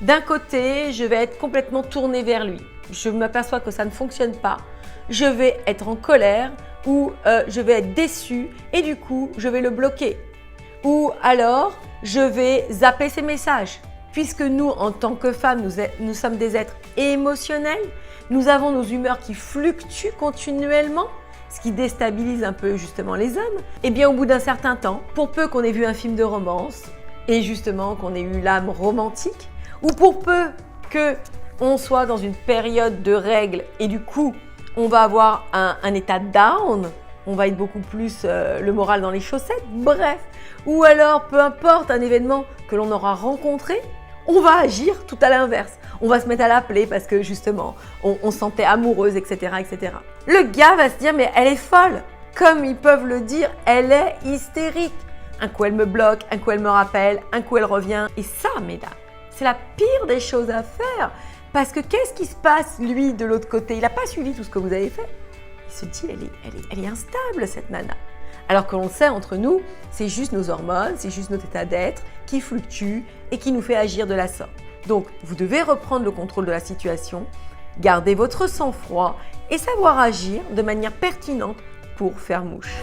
D'un côté, je vais être complètement tournée vers lui. Je m'aperçois que ça ne fonctionne pas. Je vais être en colère ou je vais être déçue et du coup, je vais le bloquer. Ou alors, je vais zapper ses messages. Puisque nous, en tant que femmes, nous sommes des êtres émotionnels, nous avons nos humeurs qui fluctuent continuellement, ce qui déstabilise un peu justement les hommes. Et bien au bout d'un certain temps, pour peu qu'on ait vu un film de romance et justement qu'on ait eu l'âme romantique, ou pour peu qu'on soit dans une période de règles et du coup, on va avoir un état down, on va être beaucoup plus le moral dans les chaussettes, bref. Ou alors, peu importe un événement que l'on aura rencontré, on va agir tout à l'inverse. On va se mettre à l'appeler parce que justement, on se sentait amoureuse, etc., etc. Le gars va se dire, mais elle est folle. Comme ils peuvent le dire, elle est hystérique. Un coup, elle me bloque, un coup, elle me rappelle, un coup, elle revient. Et ça, mesdames, c'est la pire des choses à faire. Parce que qu'est-ce qui se passe, lui, de l'autre côté? Il n'a pas suivi tout ce que vous avez fait. Il se dit, elle est instable, cette nana. Alors que l'on sait, entre nous, c'est juste nos hormones, c'est juste notre état d'être qui fluctue et qui nous fait agir de la sorte. Donc, vous devez reprendre le contrôle de la situation, garder votre sang-froid et savoir agir de manière pertinente pour faire mouche.